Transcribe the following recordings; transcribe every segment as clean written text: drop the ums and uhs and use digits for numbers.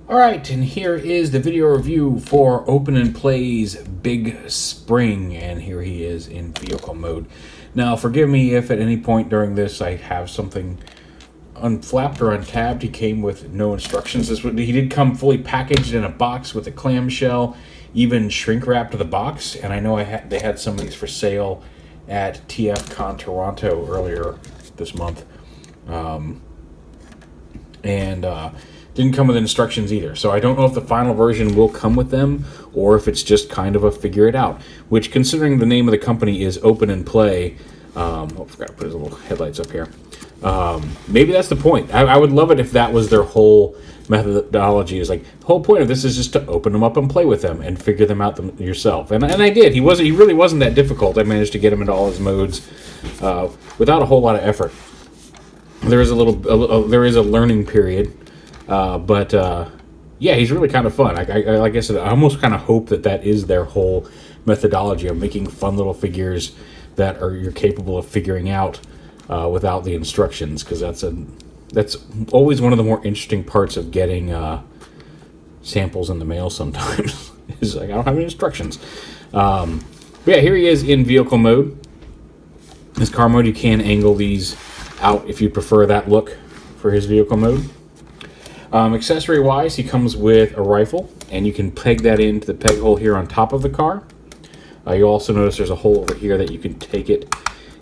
Alright, and here is the video review for Open and Play's Big Spring, and here he is in vehicle mode. Now, forgive me if at any point during this I have something unflapped or untabbed. He came with no instructions. He did come fully packaged in a box with a clamshell, even shrink wrapped the box, and I know they had some of these for sale at TFCon Toronto earlier this month. Didn't come with instructions either. So I don't know if the final version will come with them or if it's just kind of a figure it out. Which, considering the name of the company is Open and Play, I forgot to put his little headlights up here. Maybe that's the point. I would love it if that was their whole methodology. Is like, the whole point of this is just to open them up and play with them and figure them out yourself. And I did. He really wasn't that difficult. I managed to get him into all his modes without a whole lot of effort. There is there is a learning period. Yeah, he's really kind of fun. Like I said, I almost kind of hope that is their whole methodology of making fun little figures that you're capable of figuring out without the instructions, because that's always one of the more interesting parts of getting samples in the mail sometimes. Is like, I don't have any instructions. But yeah, here he is in vehicle mode. His car mode, you can angle these out if you prefer that look for his vehicle mode. Accessory wise, he comes with a rifle, and you can peg that into the peg hole here on top of the car. You'll also notice there's a hole over here that you can take it,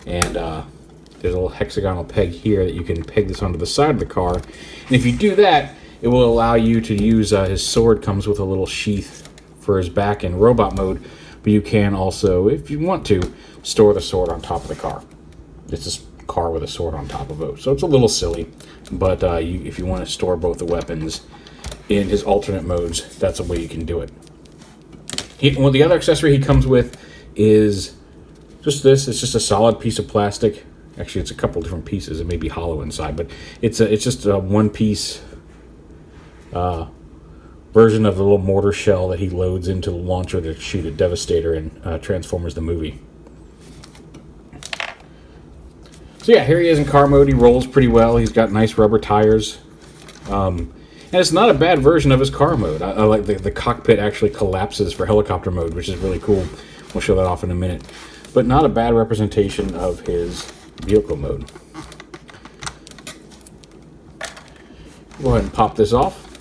and there's a little hexagonal peg here that you can peg this onto the side of the car. And if you do that, it will allow you to use his sword. Comes with a little sheath for his back in robot mode, but you can also, if you want to, store the sword on top of the car. It's this car with a sword on top of it, so it's a little silly, but if you want to store both the weapons in his alternate modes, that's a way you can do it. The other accessory he comes with is just this. It's just a solid piece of plastic. Actually, it's a couple different pieces. It may be hollow inside, but it's just a one-piece version of the little mortar shell that he loads into the launcher to shoot a Devastator in Transformers the movie. So yeah, here he is in car mode. He rolls pretty well. He's got nice rubber tires. And it's not a bad version of his car mode. I like the cockpit actually collapses for helicopter mode, which is really cool. We'll show that off in a minute. But not a bad representation of his vehicle mode. Go ahead and pop this off.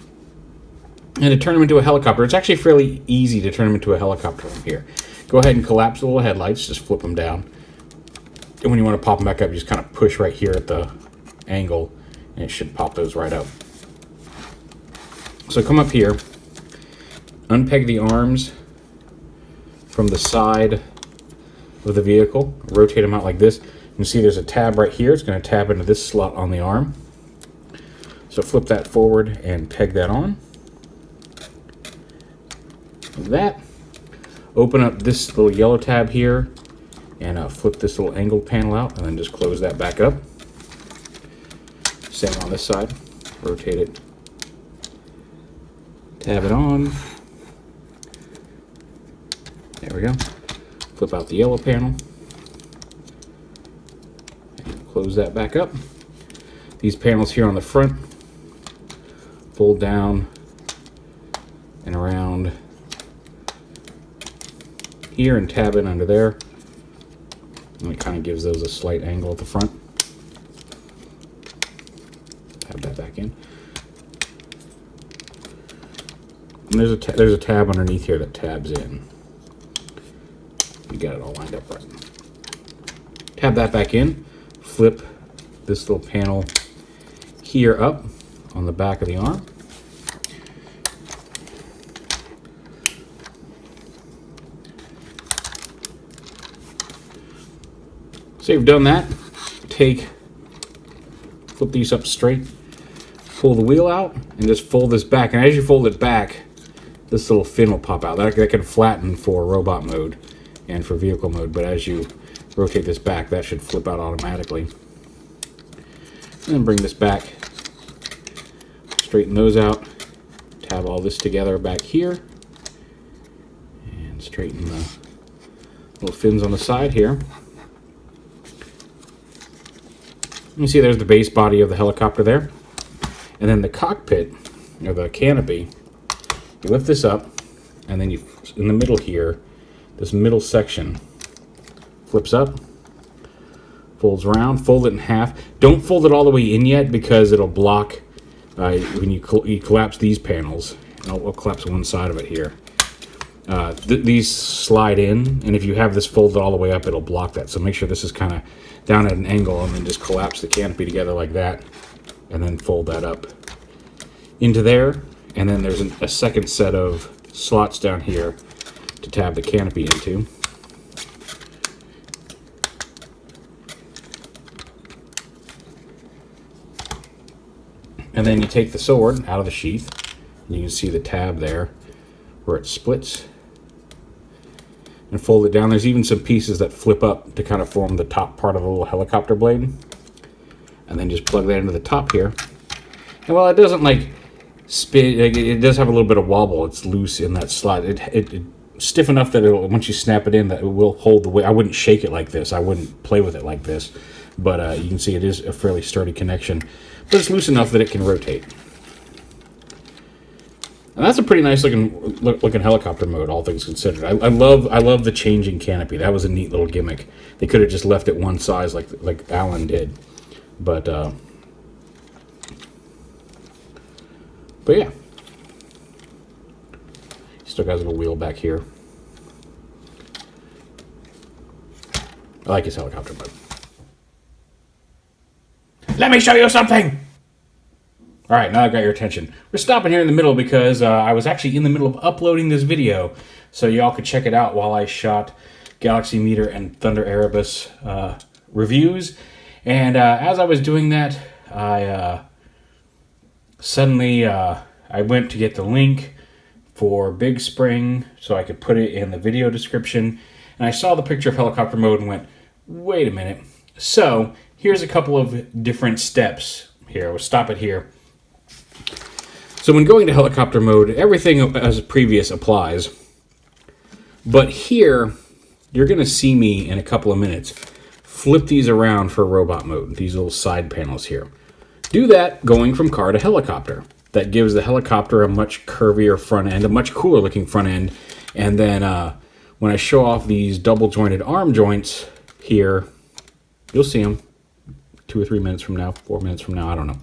And to turn him into a helicopter, it's actually fairly easy to turn him into a helicopter from here. Go ahead and collapse the little headlights. Just flip them down. And when you want to pop them back up, you just kind of push right here at the angle, and it should pop those right up. So come up here, unpeg the arms from the side of the vehicle, rotate them out like this. You can see there's a tab right here. It's going to tab into this slot on the arm. So flip that forward and peg that on. Like that. Open up this little yellow tab here, and flip this little angled panel out, and then just close that back up. Same on this side. Rotate it. Tab it on. There we go. Flip out the yellow panel. And close that back up. These panels here on the front fold down and around here and tab in under there. And it kind of gives those a slight angle at the front. Tab that back in. And there's a tab underneath here that tabs in. You got it all lined up right. Tab that back in. Flip this little panel here up on the back of the arm. So you've done that. Flip these up straight, pull the wheel out, and just fold this back. And as you fold it back, this little fin will pop out. That can flatten for robot mode and for vehicle mode, but as you rotate this back, that should flip out automatically. And then bring this back, straighten those out, tab all this together back here, and straighten the little fins on the side here. You see there's the base body of the helicopter there. And then the cockpit or the canopy, you lift this up, and then you, in the middle here, this middle section flips up, folds around, fold it in half. Don't fold it all the way in yet because it'll block when you collapse these panels. And I'll collapse one side of it here. These slide in, and if you have this folded all the way up, it'll block that. So make sure this is kind of down at an angle, and then just collapse the canopy together like that, and then fold that up into there. And then there's a second set of slots down here to tab the canopy into. And then you take the sword out of the sheath, and you can see the tab there where it splits, and fold it down. There's even some pieces that flip up to kind of form the top part of the little helicopter blade. And then just plug that into the top here. And while it doesn't like spin, it does have a little bit of wobble. It's loose in that slot. It's stiff enough that it'll, once you snap it in, that it will hold the weight. I wouldn't shake it like this. I wouldn't play with it like this. But you can see it is a fairly sturdy connection. But it's loose enough that it can rotate. And that's a pretty nice looking helicopter mode, all things considered. I love the changing canopy. That was a neat little gimmick. They could have just left it one size like Alan did. But yeah. Still got a little wheel back here. I like his helicopter mode. Let me show you something! Alright, now I've got your attention. We're stopping here in the middle because I was actually in the middle of uploading this video, so y'all could check it out while I shot Galaxy Meter and Thunder Erebus reviews. And as I was doing that, I suddenly I went to get the link for Big Spring so I could put it in the video description. And I saw the picture of helicopter mode and went, wait a minute. So here's a couple of different steps here. We'll stop it here. So when going to helicopter mode, everything as previous applies. But here, you're going to see me in a couple of minutes flip these around for robot mode, these little side panels here. Do that going from car to helicopter. That gives the helicopter a much curvier front end, a much cooler looking front end. And then when I show off these double jointed arm joints here, you'll see them 2 or 3 minutes from now, 4 minutes from now, I don't know.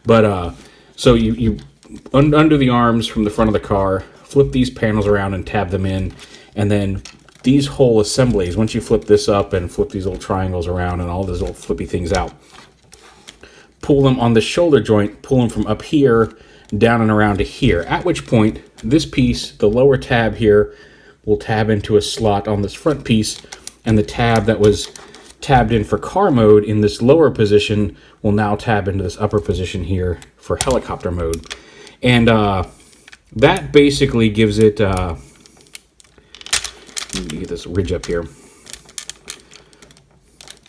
But so you undo the arms from the front of the car, flip these panels around and tab them in, and then these whole assemblies, once you flip this up and flip these little triangles around and all those little flippy things out, pull them on the shoulder joint, pull them from up here down and around to here, at which point this piece, the lower tab here, will tab into a slot on this front piece, and the tab that was tabbed in for car mode in this lower position will now tab into this upper position here for helicopter mode. And that basically gives it, let me get this ridge up here.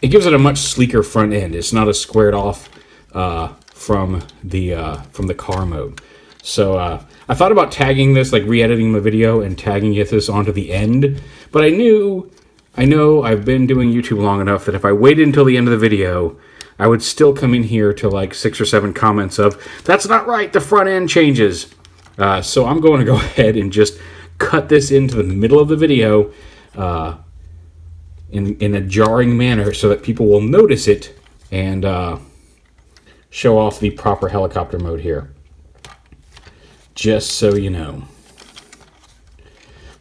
It gives it a much sleeker front end. It's not as squared off from the car mode. So I thought about tagging this, like re-editing my video and tagging this onto the end, but I know I've been doing YouTube long enough that if I waited until the end of the video, I would still come in here to like 6 or 7 comments of, that's not right, the front end changes. So I'm going to go ahead and just cut this into the middle of the video in a jarring manner so that people will notice it and show off the proper helicopter mode here. Just so you know.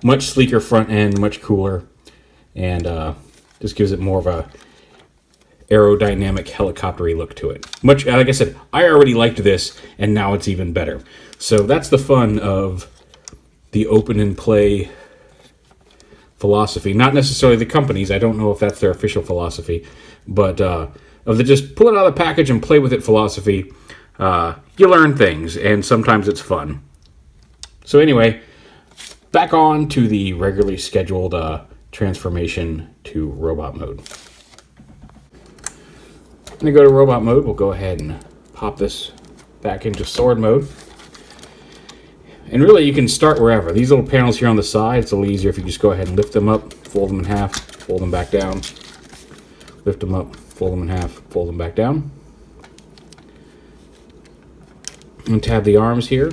Much sleeker front end, much cooler, and just gives it more of a aerodynamic helicopter-y look to it. Much, like I said, I already liked this, and now it's even better. So that's the fun of the open and play philosophy. Not necessarily the companies. I don't know if that's their official philosophy, but of the just pull it out of the package and play with it philosophy. You learn things, and sometimes it's fun. So anyway, back on to the regularly scheduled transformation to robot mode. I'm going to go to robot mode. We'll go ahead and pop this back into sword mode. And really, you can start wherever. These little panels here on the side, it's a little easier if you just go ahead and lift them up, fold them in half, fold them back down, lift them up, fold them in half, fold them back down. Untab the arms here,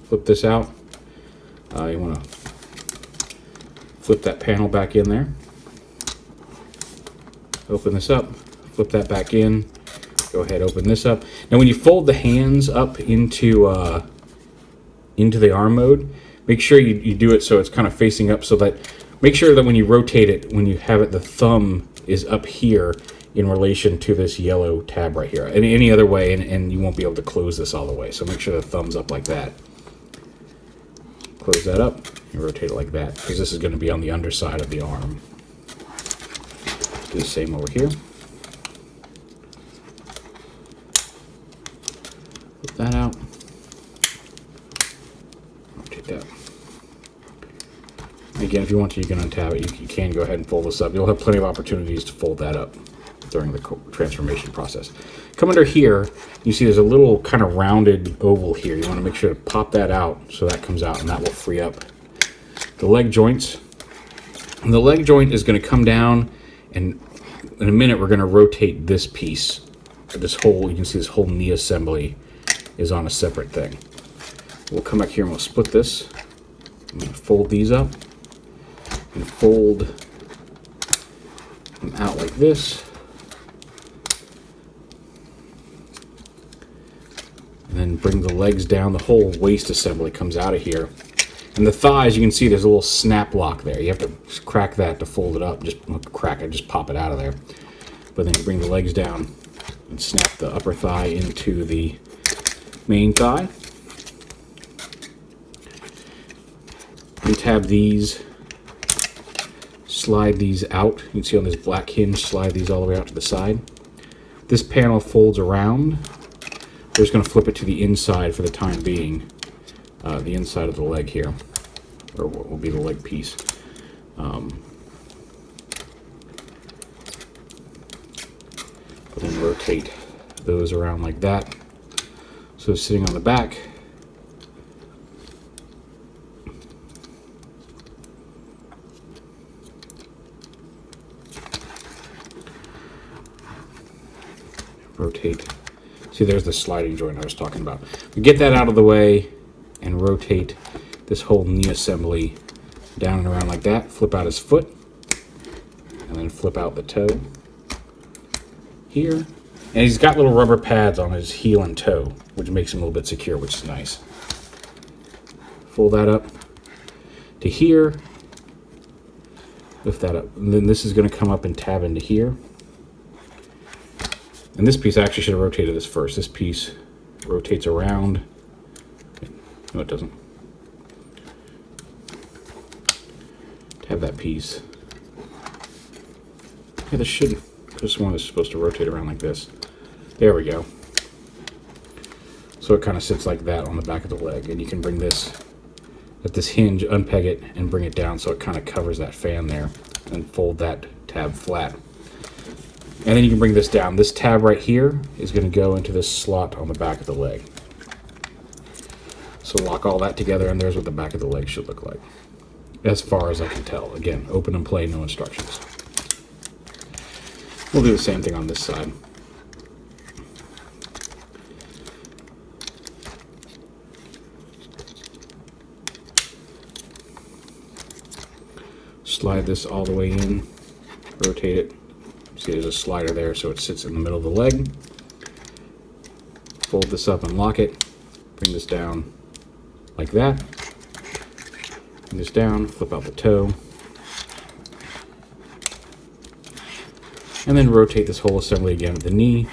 flip this out. You want to flip that panel back in there. Open this up, flip that back in. Go ahead, open this up. Now when you fold the hands up into the arm mode, make sure you do it so it's kind of facing up, so that, make sure that when you rotate it, when you have it, the thumb is up here in relation to this yellow tab right here. Any other way, and you won't be able to close this all the way. So make sure the thumb's up like that. Close that up and rotate it like that, because this is going to be on the underside of the arm. Do the same over here. Flip that out. Rotate that. Again, if you want to, you can untab it. You can go ahead and fold this up. You'll have plenty of opportunities to fold that up during the transformation process. Come under here, you see there's a little kind of rounded oval here. You want to make sure to pop that out so that comes out, and that will free up the leg joints. And the leg joint is going to come down, and in a minute we're going to rotate this piece. This whole, you can see this whole knee assembly is on a separate thing. We'll come back here and we'll split this. I'm going to fold these up and fold them out like this. And then bring the legs down. The whole waist assembly comes out of here. And the thighs, you can see there's a little snap lock there. You have to crack that to fold it up. Just crack it, just pop it out of there. But then you bring the legs down and snap the upper thigh into the main thigh. Untab these, slide these out. You can see on this black hinge, slide these all the way out to the side. This panel folds around. We're just going to flip it to the inside for the time being. The inside of the leg here, or what will be the leg piece. But then rotate those around like that. So sitting on the back. Rotate. See, there's the sliding joint I was talking about. We get that out of the way and rotate this whole knee assembly down and around like that. Flip out his foot and then flip out the toe here. And he's got little rubber pads on his heel and toe, which makes him a little bit secure, which is nice. Fold that up to here. Lift that up. And then this is going to come up and tab into here. And this piece, I actually should have rotated this first. This piece rotates around. No, it doesn't. Tab that piece. Yeah, this shouldn't. This one is supposed to rotate around like this. There we go. So it kind of sits like that on the back of the leg. And you can bring this, at this hinge, unpeg it and bring it down so it kind of covers that fan there. And fold that tab flat. And then you can bring this down. This tab right here is going to go into this slot on the back of the leg. So lock all that together, and there's what the back of the leg should look like. As far as I can tell. Again, open and play, no instructions. We'll do the same thing on this side. Slide this all the way in, rotate it. See, there's a slider there, so it sits in the middle of the leg. Fold this up and lock it. Bring this down like that. Bring this down, flip out the toe. And then rotate this whole assembly again at the knee.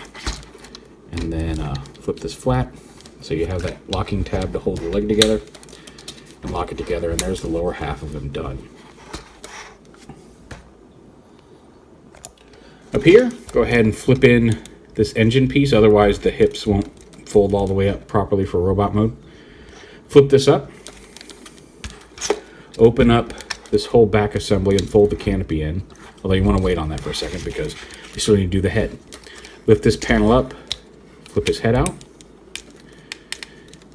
And then flip this flat. So you have that locking tab to hold the leg together. And lock it together, and there's the lower half of him done. Up here, go ahead and flip in this engine piece, otherwise the hips won't fold all the way up properly for robot mode. Flip this up, open up this whole back assembly and fold the canopy in, although you want to wait on that for a second because you still need to do the head. Lift this panel up, flip his head out,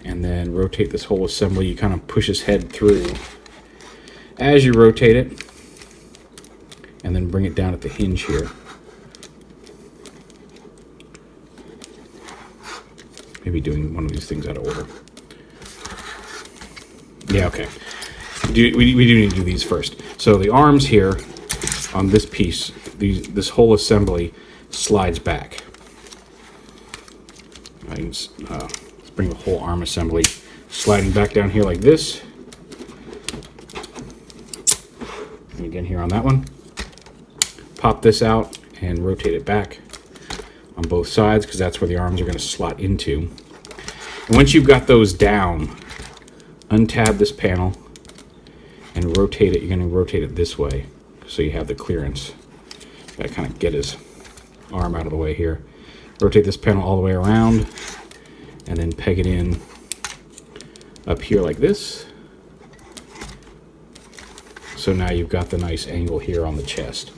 and then rotate this whole assembly. You kind of push his head through as you rotate it, and then bring it down at the hinge here. maybe doing one of these things out of order. Yeah, okay. We do need to do these first. So the arms here on this piece, this whole assembly slides back. Let's bring the whole arm assembly sliding back down here like this. And again here on that one. Pop this out and rotate it back on both sides because that's where the arms are going to slot into. And once you've got those down, untab this panel and rotate it. You're going to rotate it this way so you have the clearance. Got to kind of get his arm out of the way here. Rotate this panel all the way around and then peg it in up here like this. So now you've got the nice angle here on the chest.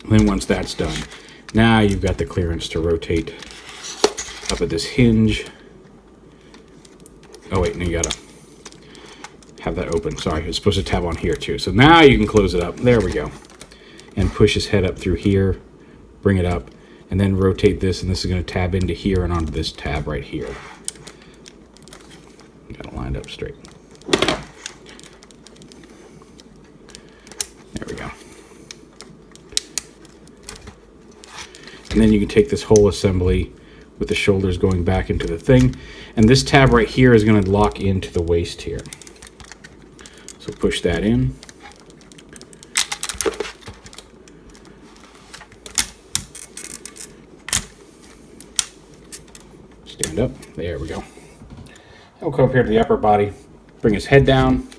Then once that's done, now you've got the clearance to rotate up at this hinge. Oh wait, no, you gotta have that open. Sorry, it's supposed to tab on here too. So now you can close it up. There we go. And push his head up through here, bring it up, and then rotate this, and this is going to tab into here and onto this tab right here. Got it lined up straight. There we go. And then you can take this whole assembly with the shoulders going back into the thing, and this tab right here is going to lock into the waist here. So push that in. Stand up. There we go. We'll come up here to the upper body, bring his head down,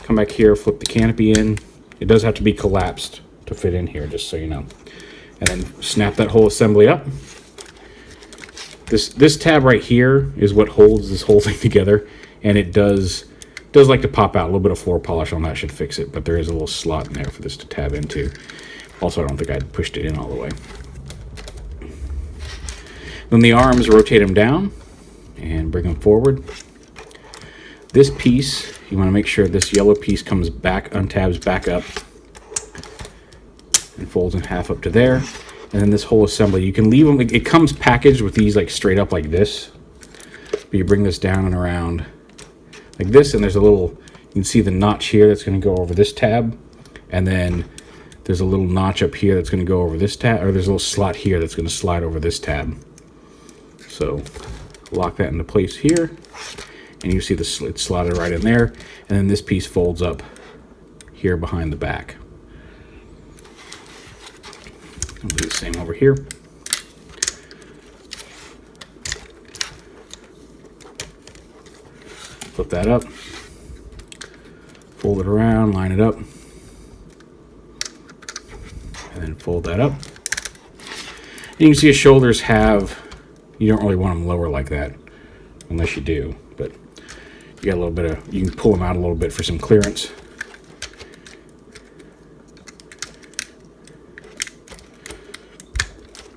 come back here, flip the canopy in. It does have to be collapsed to fit in here, just so you know. And then snap that whole assembly up. This tab right here is what holds this whole thing together, and it does like to pop out. A little bit of floor polish on that should fix it, but there is a little slot in there for this to tab into. Also, I don't think I pushed it in all the way. Then the arms, rotate them down and bring them forward. This piece, you want to make sure this yellow piece comes back, untabs back up, and folds in half up to there. And then this whole assembly, you can leave them, it comes packaged with these like straight up like this. But you bring this down and around like this, and there's a little, you can see the notch here that's going to go over this tab. And then there's a little notch up here that's going to go over this tab, or there's a little slot here that's going to slide over this tab. So lock that into place here, and you see it's slotted right in there, and then this piece folds up here behind the back. I'll do the same over here. Flip that up, fold it around, line it up, and then fold that up. And you can see his shoulders have, you don't really want them lower like that, unless you do, but you got a little bit of, you can pull them out a little bit for some clearance.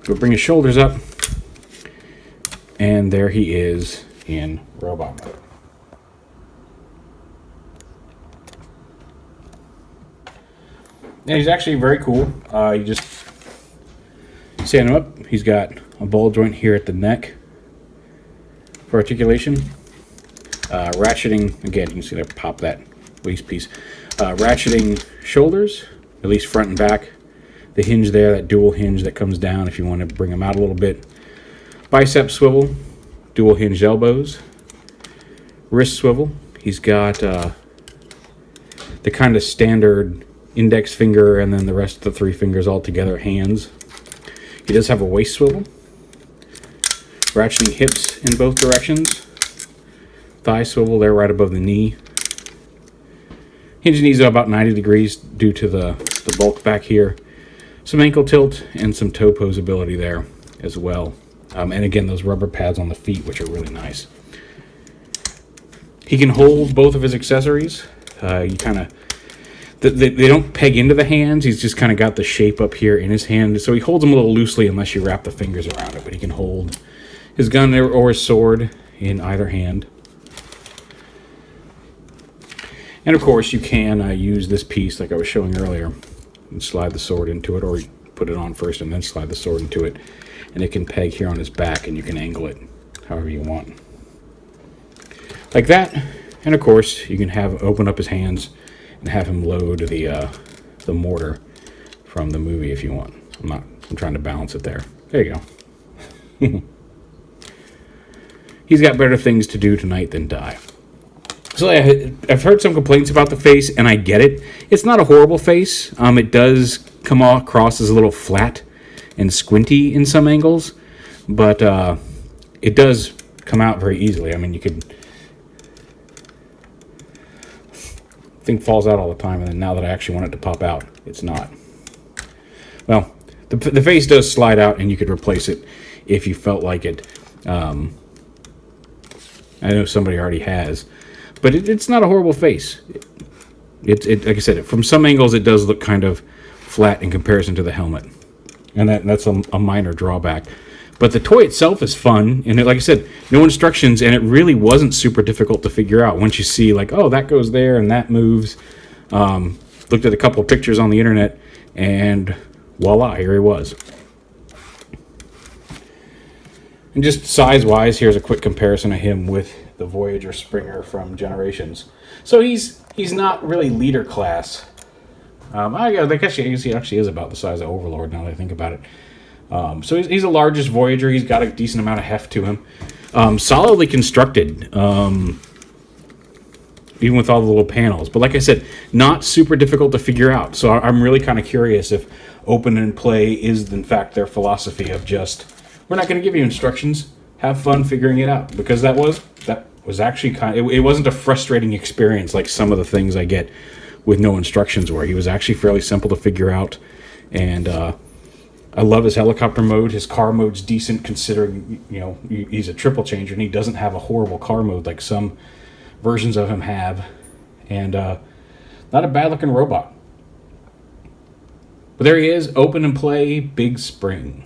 We'll bring his shoulders up, and there he is in robot mode. And he's actually very cool. You just stand him up. He's got a ball joint here at the neck for articulation. Ratcheting, again, you can see that pop that waist piece. Ratcheting shoulders, at least front and back. The hinge there, that dual hinge that comes down if you want to bring them out a little bit. Bicep swivel, dual hinged elbows. Wrist swivel. He's got the kind of standard index finger and then the rest of the three fingers all together, hands. He does have a waist swivel. Ratcheting hips in both directions. Thigh swivel there right above the knee. Hinge knees are about 90 degrees due to the bulk back here. Some ankle tilt and some toe posability there as well. And again, those rubber pads on the feet, which are really nice. He can hold both of his accessories. You kind of, they don't peg into the hands. He's just kind of got the shape up here in his hand. So he holds them a little loosely unless you wrap the fingers around it. But he can hold his gun or his sword in either hand. And of course, you can use this piece like I was showing earlier and slide the sword into it, or you put it on first and then slide the sword into it. And it can peg here on his back, and you can angle it however you want. Like that. And of course, you can open up his hands and have him load the mortar from the movie if you want. I'm trying to balance it there. There you go. He's got better things to do tonight than die. So I've heard some complaints about the face, and I get it. It's not a horrible face. It does come across as a little flat and squinty in some angles, but it does come out very easily. I mean, you could... thing falls out all the time, and then now that I actually want it to pop out, it's not. Well, the face does slide out, and you could replace it if you felt like it. I know somebody already has, but it's not a horrible face. It like I said, from some angles it does look kind of flat in comparison to the helmet, and that's a minor drawback. But the toy itself is fun, and like I said, no instructions, and it really wasn't super difficult to figure out once you see, like, oh, that goes there and that moves. Looked at a couple of pictures on the internet, and voila, here he was. And just size-wise, here's a quick comparison of him with the Voyager Springer from Generations. So he's not really leader class. I guess he actually is about the size of Overlord now that I think about it. So he's the largest Voyager. He's got a decent amount of heft to him. Solidly constructed, even with all the little panels. But like I said, not super difficult to figure out. So I'm really kind of curious if open and play is in fact their philosophy of just, we're not going to give you instructions, have fun figuring it out. Because that was actually it wasn't a frustrating experience like some of the things I get with no instructions were. He was actually fairly simple to figure out, and I love his helicopter mode. His car mode's decent considering, he's a triple changer and he doesn't have a horrible car mode like some versions of him have. And not a bad looking robot. But there he is, open and play, Big Spring.